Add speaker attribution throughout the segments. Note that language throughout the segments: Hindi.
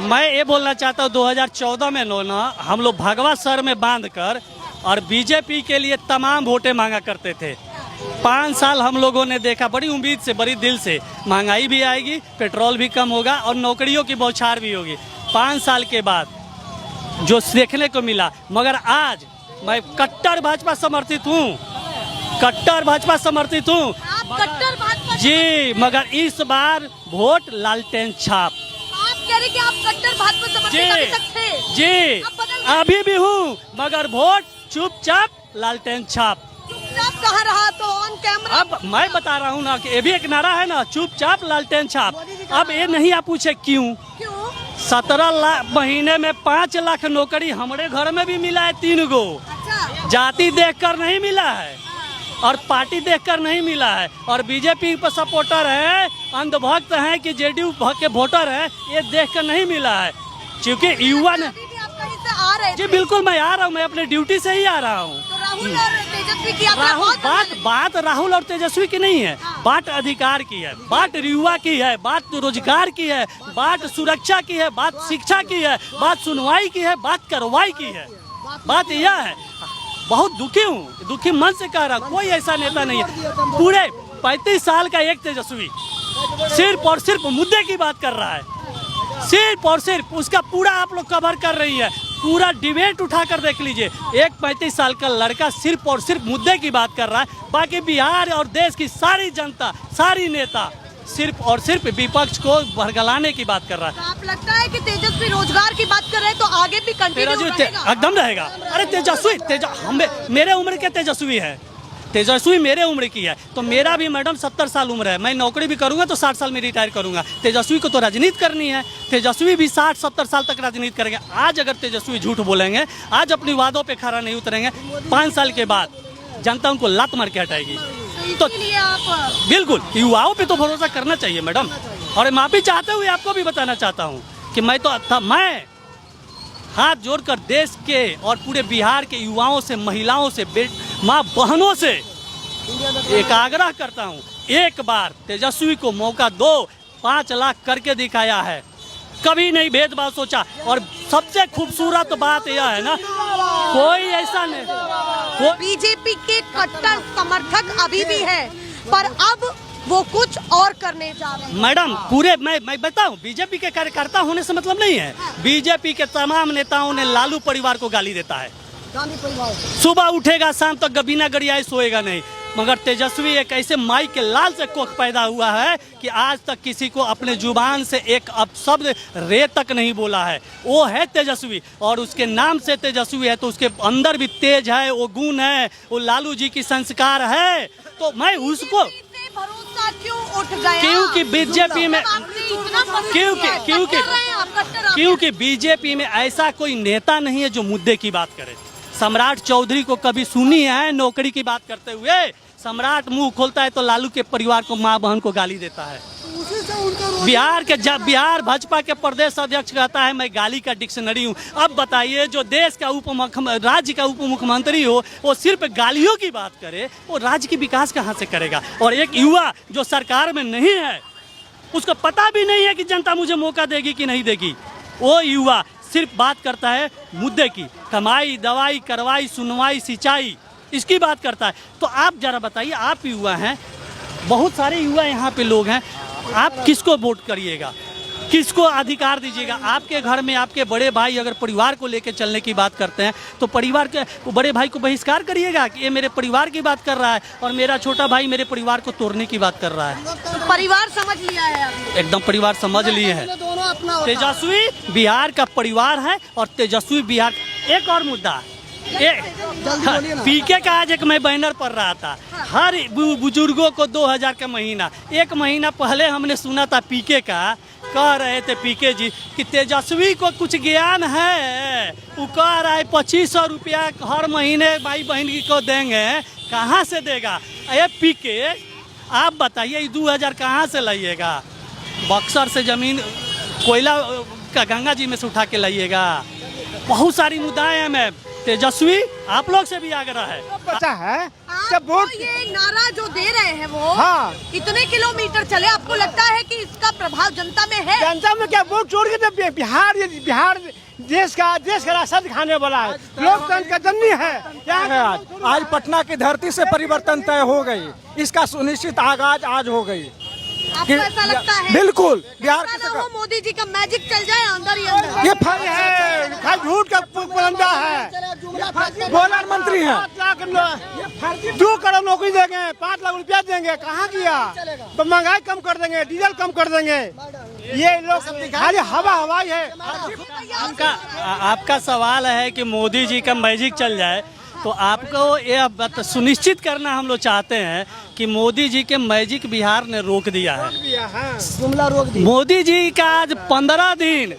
Speaker 1: मैं ये बोलना चाहता हूँ 2014 में ना हम लोग भगवा सर में बांधकर और बीजेपी के लिए तमाम वोटें मांगा करते थे। 5 साल हम लोगों ने देखा, बड़ी उम्मीद से, बड़ी दिल से, महंगाई भी आएगी, पेट्रोल भी कम होगा और नौकरियों की बौछार भी होगी। 5 साल के बाद जो देखने को मिला, मगर आज मैं कट्टर भाजपा समर्थित हूँ, कट्टर भाजपा समर्थित हूँ
Speaker 2: कट्टर भाजपा
Speaker 1: जी, मगर इस बार वोट लालटेन छाप।
Speaker 2: आप कह रहे कि आप कट्टर भाजपा समर्थित अभी तक थे
Speaker 1: जी, अभी भी हूँ, मगर वोट चुपचाप लालटेन छाप।
Speaker 2: चुपचाप कहाँ रहा तो ऑन कैमरा।
Speaker 1: अब मैं बता रहा हूँ ना कि ये भी एक नारा है ना, चुपचाप लालटेन छाप। अब ये नहीं आप पूछे क्यों? 17 लाख महीने में 5 लाख नौकरी हमारे घर में भी मिला है 3 गो।
Speaker 2: अच्छा,
Speaker 1: जाति देखकर नहीं मिला है और पार्टी देखकर नहीं मिला है। और बीजेपी पर सपोर्टर है, अंधभक्त हैं कि जेडीयू के वोटर है, ये देखकर नहीं मिला है। क्योंकि युवा ने
Speaker 2: अभी भी आप कहीं से आ रहे
Speaker 1: जी
Speaker 2: थे।
Speaker 1: बिल्कुल मैं आ रहा हूँ, मैं अपने ड्यूटी से ही आ रहा हूँ।
Speaker 2: तो राहुल और तेजस्वी की आपने
Speaker 1: राहुल
Speaker 2: बहुत
Speaker 1: बात राहुल और तेजस्वी की नहीं है, बात अधिकार की है, बात युवा की है, बात रोजगार की है, बात सुरक्षा की है, बात शिक्षा की है, बात सुनवाई की है, बात कार्रवाई की है। बात यह है, बहुत दुखी हूँ, दुखी मन से कह रहा, कोई ऐसा नेता नहीं है। पूरे 35 साल का एक तेजस्वी सिर्फ और सिर्फ मुद्दे की बात कर रहा है, सिर्फ और सिर्फ उसका पूरा आप लोग कवर कर रही है। पूरा डिबेट उठाकर देख लीजिए, एक 35 साल का लड़का सिर्फ और सिर्फ मुद्दे की बात कर रहा है। बाकी बिहार और देश की सारी जनता, सारी नेता सिर्फ और सिर्फ विपक्ष को भरगलाने की बात कर रहा है।
Speaker 2: तो आप लगता है कि तेजस्वी रोजगार की बात कर रहे हैं तो आगे भी कंटिन्यू रहेगा?
Speaker 1: एकदम रहेगा। अरे तेजस्वी मेरे उम्र के तेजस्वी है, तेजस्वी मेरे उम्र की है, तो मेरा भी मैडम 70 साल उम्र है। मैं नौकरी भी करूंगा तो 60 साल में रिटायर करूंगा। तेजस्वी को तो राजनीति करनी है, तेजस्वी भी 60-70 साल तक राजनीति करेंगे। आज अगर तेजस्वी झूठ बोलेंगे, आज अपनी वादों पे खरा नहीं उतरेंगे, 5 साल के बाद जनता उनको लात मार के हटाएगी। तो
Speaker 2: इसलिए आप
Speaker 1: बिल्कुल युवाओं पे तो भरोसा करना चाहिए मैडम। और माफी चाहते हुए आपको भी बताना चाहता हूँ कि मैं हाथ जोड़कर देश के और पूरे बिहार के युवाओं से, महिलाओं से, माँ बहनों से एक आग्रह करता हूँ, एक बार तेजस्वी को मौका दो। 5 लाख करके दिखाया है, कभी नहीं भेदभाव सोचा। और सबसे खूबसूरत बात यह है ना, कोई ऐसा नहीं,
Speaker 2: बीजेपी के कट्टर समर्थक अभी भी है, पर अब वो कुछ और करने जा रहे हैं।
Speaker 1: मैडम पूरे मैं बताऊं, बीजेपी के कार्यकर्ता होने से मतलब नहीं है। बीजेपी के तमाम नेताओं ने लालू परिवार को गाली देता है।
Speaker 2: गांधी परिवार
Speaker 1: सुबह उठेगा शाम तक बिना गरियाए सोएगा नहीं। मगर तेजस्वी एक ऐसे माई के लाल से कोख पैदा हुआ है कि आज तक किसी को अपने जुबान से एक अपशब्द रे तक नहीं बोला है। वो है तेजस्वी, और उसके नाम से तेजस्वी है तो उसके अंदर भी तेज है, वो गुण है, वो लालू जी की संस्कार है। तो मैं उसको
Speaker 2: भरोसा क्यों उठ गया?
Speaker 1: क्योंकि बीजेपी में क्योंकि बीजेपी में ऐसा कोई नेता नहीं है जो मुद्दे की बात करे। सम्राट चौधरी को कभी सुनी है नौकरी की बात करते हुए? सम्राट मुंह खोलता है तो लालू के परिवार को, माँ बहन को गाली देता है। बिहार भाजपा के प्रदेश अध्यक्ष कहता है मैं गाली का डिक्शनरी हूँ। अब बताइए, जो देश का राज्य का उप मुख्यमंत्री हो, वो सिर्फ गालियों की बात करे, वो राज्य की विकास कहाँ से करेगा? और एक युवा जो सरकार में नहीं है, उसको पता भी नहीं है कि जनता मुझे मौका देगी कि नहीं देगी। वो युवा सिर्फ बात करता है मुद्दे की, कमाई, दवाई, करवाई, सुनवाई, सिंचाई, इसकी बात करता है। तो आप जरा बताइए, आप युवा हैं, बहुत सारे युवा यहाँ पे लोग हैं, आप किसको वोट करिएगा, किसको अधिकार दीजिएगा? आपके घर में आपके बड़े भाई अगर परिवार को लेकर चलने की बात करते हैं तो परिवार के बड़े भाई को बहिष्कार करिएगा कि ये मेरे परिवार की बात कर रहा है और मेरा छोटा भाई मेरे परिवार को तोड़ने की बात कर रहा है।
Speaker 2: परिवार समझ लिया है,
Speaker 1: एकदम परिवार समझ लिए हैं। तेजस्वी बिहार का परिवार है और तेजस्वी बिहार। एक और मुद्दा, पीके का आज एक मैं बैनर पढ़ रहा था, हर बुजुर्गों को 2000 का महीना। 1 महीना पहले हमने सुना था पीके का, कह रहे थे पीके जी कि तेजस्वी को कुछ ज्ञान है, वो कह रहा है 2500 रुपया हर महीने भाई बहन को देंगे। कहाँ से देगा? अरे पीके आप बताइए, 2000 कहाँ से लाइएगा? बक्सर से जमीन, कोयला का गंगा जी में से उठा के लाइएगा। बहुत सारी मुद्दाएं हैं। मैं तेजस्वी आप लोग से भी आग्रह है।
Speaker 3: बचा है जब
Speaker 2: आपको
Speaker 3: वोट
Speaker 2: ये नारा जो दे रहे हैं वो
Speaker 3: हाँ।
Speaker 2: इतने किलोमीटर चले, आपको लगता है कि इसका प्रभाव जनता में है?
Speaker 3: जनता में क्या वोट चोर के जब बिहार देश का राशन खाने वाला है, लोकतंत्र का जननी है। क्या है
Speaker 4: आज पटना की धरती से परिवर्तन तय हो गई, इसका सुनिश्चित आगाज आज हो गई।
Speaker 2: आपको ऐसा लगता है?
Speaker 4: बिल्कुल बिहार
Speaker 2: ऐसा
Speaker 4: की
Speaker 2: ना हो मोदी जी का मैजिक चल जाए अंदर ही अंदर।
Speaker 3: ये फल है, झूठ का पुलंदा है।
Speaker 4: प्रधानमंत्री हैं,
Speaker 3: 2 करोड़ नौकरी देंगे, 5 लाख रुपया देंगे, कहाँ किया? तो महंगाई कम कर देंगे, डीजल कम कर देंगे। ये लोग खाली हवाई है।
Speaker 1: आपका सवाल है कि मोदी जी का मैजिक चल जाए, तो आपको ये सुनिश्चित करना हम लोग चाहते हैं कि मोदी जी के मैजिक बिहार ने रोक दिया है। मोदी जी का आज 15 दिन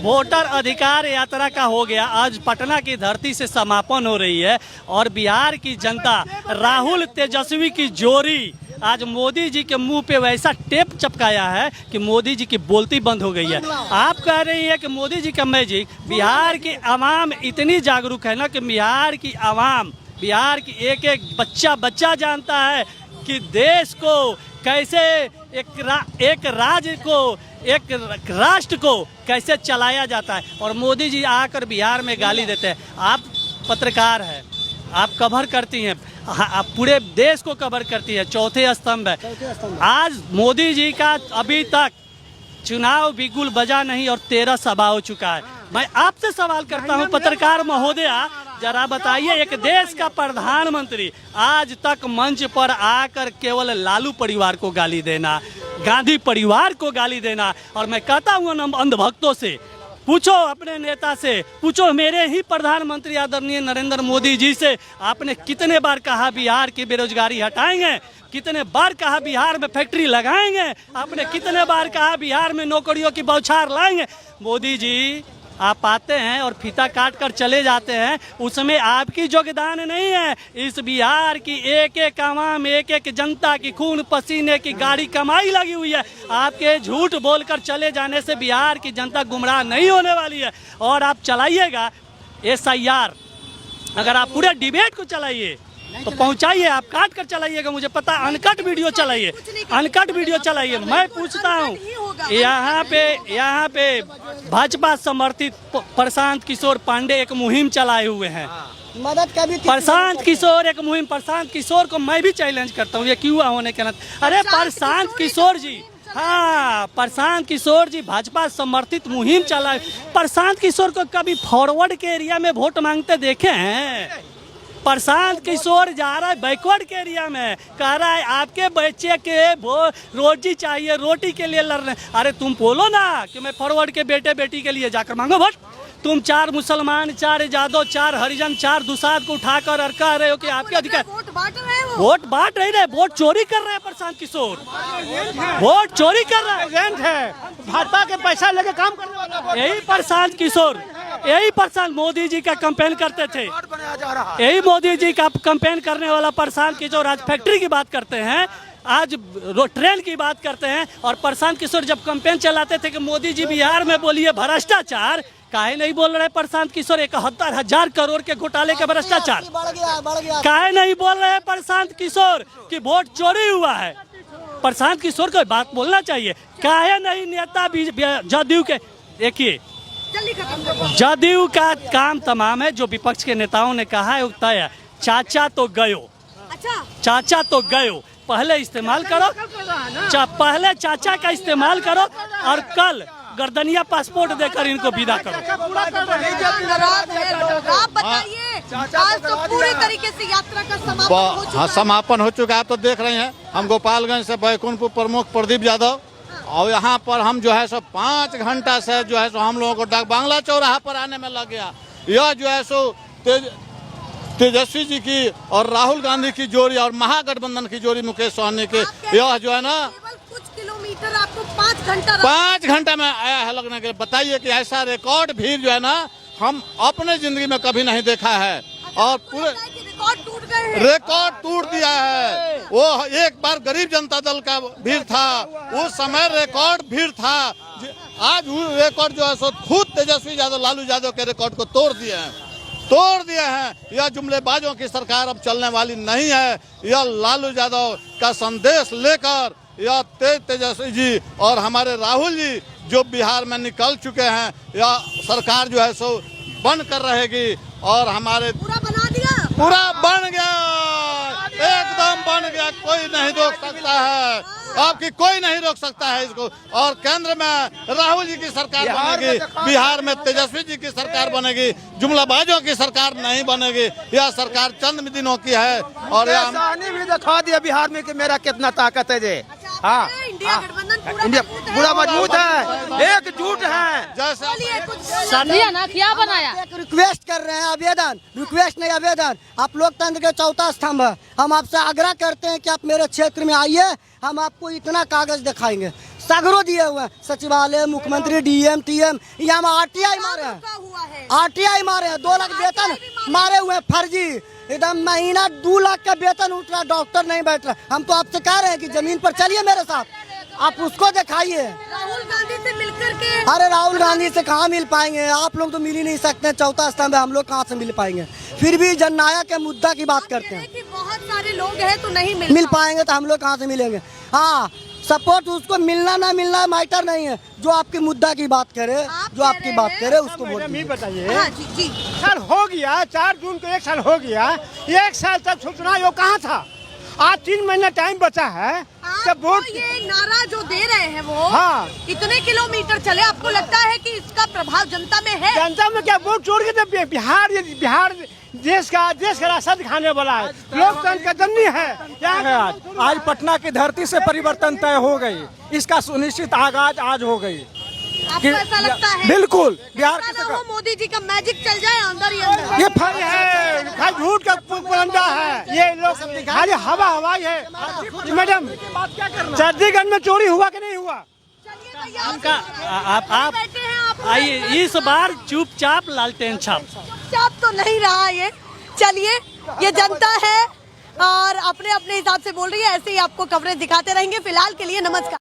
Speaker 1: वोटर अधिकार यात्रा का हो गया। आज पटना की धरती से समापन हो रही है और बिहार की जनता राहुल तेजस्वी की जोड़ी आज मोदी जी के मुंह पे वैसा टेप चिपकाया है कि मोदी जी की बोलती बंद हो गई है। आप कह रही हैं कि मोदी जी का मैजिक, बिहार की आवाम इतनी जागरूक है ना कि बिहार की आवाम, बिहार की एक एक बच्चा जानता है कि देश को कैसे एक राज्य को, एक राष्ट्र को कैसे चलाया जाता है। और मोदी जी आकर बिहार में गाली देते हैं। आप पत्रकार हैं, आप कवर करती हैं, आप पूरे देश को कवर करती है, चौथे स्तंभ है। आज मोदी जी का अभी तक चुनाव बिल्कुल बजा नहीं और 13 सभा हो चुका है। मैं आपसे सवाल करता हूं पत्रकार महोदया, जरा बताइए, एक देश का प्रधानमंत्री आज तक मंच पर आकर केवल लालू परिवार को गाली देना, गांधी परिवार को गाली देना, और मैं कहता हूं अंधभक्तों से पूछो, अपने नेता से पूछो, मेरे ही प्रधानमंत्री आदरणीय नरेंद्र मोदी जी से, आपने कितने बार कहा बिहार की बेरोजगारी हटाएंगे, कितने बार कहा बिहार में फैक्ट्री लगाएंगे, आपने कितने बार कहा बिहार में नौकरियों की बौछार लाएंगे। मोदी जी आप आते हैं और फीता काट कर चले जाते हैं, उसमें आपकी योगदान नहीं है। इस बिहार की एक एक आवाम, एक एक जनता की खून पसीने की गाड़ी कमाई लगी हुई है। आपके झूठ बोलकर चले जाने से बिहार की जनता गुमराह नहीं होने वाली है। और आप चलाइएगा SIR, अगर आप पूरे डिबेट को चलाइए तो पहुंचाइए, आप काट कर चलाइएगा, मुझे पता, अनकट वीडियो चलाइए, अनकट वीडियो चलाइए। मैं पूछता हूं, यहाँ पे भाजपा समर्थित प्रशांत किशोर पांडे एक मुहिम चलाए हुए हैं,
Speaker 5: मदद का भी
Speaker 1: प्रशांत किशोर एक मुहिम, प्रशांत किशोर को मैं भी चैलेंज करता हूँ, ये क्यों होने के नाते, अरे प्रशांत किशोर जी, हाँ प्रशांत किशोर जी भाजपा समर्थित मुहिम चलाए। प्रशांत किशोर को कभी फॉरवर्ड के एरिया में वोट मांगते देखे हैं? प्रशांत किशोर जा रहा है बैकवर्ड के एरिया में, कह रहा है आपके बच्चे के रोजी चाहिए, रोटी के लिए लड़ रहे हैं। अरे तुम बोलो ना कि मैं फॉरवर्ड के बेटे बेटी के लिए जाकर मांगो वोट। तुम 4 मुसलमान, 4 यादव, 4 हरिजन, 4 दुसाद को उठाकर और कह रहे हो कि आपके अधिकार,
Speaker 2: वोट बांट रहे हैं,
Speaker 1: वोट बांट नहीं रहे, वोट चोरी कर रहे हैं। प्रशांत किशोर वोट चोरी कर रहा
Speaker 3: है, भाजपा के पैसा लेके काम करने वाला।
Speaker 1: यही प्रशांत किशोर, यही प्रशांत मोदी जी का कैंपेन करते थे, यही मोदी जी का कैंपेन करने वाला प्रशांत किशोर आज फैक्ट्री की बात करते हैं, आज ट्रेन की बात करते हैं। और प्रशांत किशोर जब कैंपेन चलाते थे कि मोदी जी बिहार में बोलिए भ्रष्टाचार, काहे नहीं बोल रहे प्रशांत किशोर 71,000 करोड़ के घोटाले का भ्रष्टाचार? काहे नहीं बोल रहे प्रशांत किशोर कि वोट चोरी हुआ है? प्रशांत किशोर को बात बोलना चाहिए। काहे नहीं नेता जदयू के, देखिए जदयू का काम तमाम है, जो विपक्ष के नेताओं ने कहा है वो तय है। चाचा तो गयो, चाचा तो गयो, पहले इस्तेमाल करो, पहले चाचा का इस्तेमाल करो और कल गर्दनिया पासपोर्ट देकर इनको विदा करो।
Speaker 2: आप बताइए, आज तो पूरी तरीके से यात्रा का
Speaker 6: समापन हो चुका है। आप तो देख रहे हैं, हम गोपालगंज से बैकुंठपुर प्रमुख प्रदीप यादव, और यहाँ पर हम जो है सो 5 घंटा से जो है सो हम लोगों को डाक बांग्ला चौराहा पर आने में लग गया। यह जो है सो तेजस्वी जी की और राहुल गांधी की जोड़ी और महागठबंधन की जोड़ी मुकेश सहनी की, यह जो है ना
Speaker 2: कुछ किलोमीटर आपको 5 घंटा
Speaker 6: में आया है लगने के। बताइए कि ऐसा रिकॉर्ड भीड़ जो है ना हम अपने जिंदगी में कभी नहीं देखा है, और पूरे रिकॉर्ड टूट दिया है। वो एक बार गरीब जनता दल का भीड़ था, उस समय रिकॉर्ड भीड़ था। आज वो रिकॉर्ड जो है सो खुद तेजस्वी यादव, लालू यादव के रिकॉर्ड को तोड़ दिए हैं। तोड़ दिए हैं। यह जुमलेबाजों की सरकार अब चलने वाली नहीं है। यह लालू यादव का संदेश लेकर यह तेजस्वी जी और हमारे राहुल जी जो बिहार में निकल चुके हैं, यह सरकार जो है सो बन कर रहेगी और हमारे
Speaker 2: पूरा बना दिया,
Speaker 6: पूरा बन गया, एकदम बन गया, कोई नहीं रोक सकता है, आपकी कोई नहीं रोक सकता है इसको। और केंद्र में राहुल जी की सरकार बनेगी, बिहार में तेजस्वी जी की सरकार बनेगी, जुमलाबाजों की सरकार नहीं बनेगी। यह सरकार चंद दिनों की है और यह
Speaker 3: भी दिखा दिया बिहार में कि मेरा कितना ताकत है जे। हाँ,
Speaker 2: इंडिया गठबंधन
Speaker 3: इंडिया पूरा मजबूत है, एकजुट है।
Speaker 6: जैसे
Speaker 5: समझिए ना क्या बनाया।
Speaker 7: एक रिक्वेस्ट कर रहे हैं, आवेदन, रिक्वेस्ट नहीं आवेदन। आप लोकतंत्र के चौथा स्तंभ है। हम आपसे आग्रह करते हैं कि आप मेरे क्षेत्र में आइए, हम आपको इतना कागज दिखाएंगे, सगरो दिए हुए हैं, सचिवालय, मुख्यमंत्री, डीएम, टीएम, यहाँ आरटीआई मारे हैं, आरटीआई मारे हैं, 2 लाख वेतन मारे हुए हैं फर्जी, एकदम महीना 2 लाख का वेतन उठ रहा, डॉक्टर नहीं बैठ रहा। हम तो आपसे कह रहे हैं कि जमीन पर चलिए मेरे साथ, आप उसको दिखाइए।
Speaker 2: राहुल गांधी से मिलकर के,
Speaker 7: अरे राहुल गांधी से कहाँ मिल पाएंगे, आप लोग तो मिल ही नहीं सकते, चौथा स्तंभ है, हम लोग कहाँ से मिल पाएंगे। फिर भी जननायक के मुद्दा की बात करते हैं
Speaker 2: कि बहुत सारे लोग हैं तो नहीं
Speaker 7: मिल पाएंगे, तो हम लोग कहाँ से मिलेंगे। हाँ, सपोर्ट उसको मिलना ना मिलना मैटर नहीं है, जो आपके मुद्दा की बात करे, जो आपकी बात करे उसको वोट
Speaker 3: मैडम ये
Speaker 7: दीजिए।
Speaker 3: बताइए,
Speaker 2: हाँ जी जी,
Speaker 3: साल हो गया, 4 जून को 1 साल हो गया, 1 साल तक सूचना वो कहाँ था। आज 3 महीना टाइम बचा है जब वोट।
Speaker 2: तो ये नारा जो दे रहे हैं वो,
Speaker 3: हाँ,
Speaker 2: इतने किलोमीटर चले, आपको लगता है कि इसका प्रभाव जनता में है?
Speaker 3: जनता में क्या वोट चोर के, तो बिहार देश का रास्ता दिखाने वाला है, लोकतंत्र का दंडी है।
Speaker 4: आज पटना की धरती से परिवर्तन तय हो गई, इसका सुनिश्चित आगाज आज हो गई।
Speaker 2: आपको ऐसा लगता है?
Speaker 4: बिल्कुल, बिहार
Speaker 2: ऐसा
Speaker 4: की
Speaker 2: ना हो मोदी जी का मैजिक चल जाए अंदर ही अंदर।
Speaker 3: ये फर्ज है, खाली झूठ का पुरंदा है, ये लोग खाली हवाई है। मैडम, चंडीगढ़ में चोरी हुआ कि नहीं हुआ?
Speaker 1: उनका आप आइए, इस बार चुपचाप लालटेन छाप।
Speaker 2: चुपचाप तो नहीं रहा ये। चलिए, ये जनता है और अपने अपने हिसाब से बोल रही है, ऐसे ही आपको कवरेज दिखाते रहेंगे। फिलहाल के लिए नमस्कार।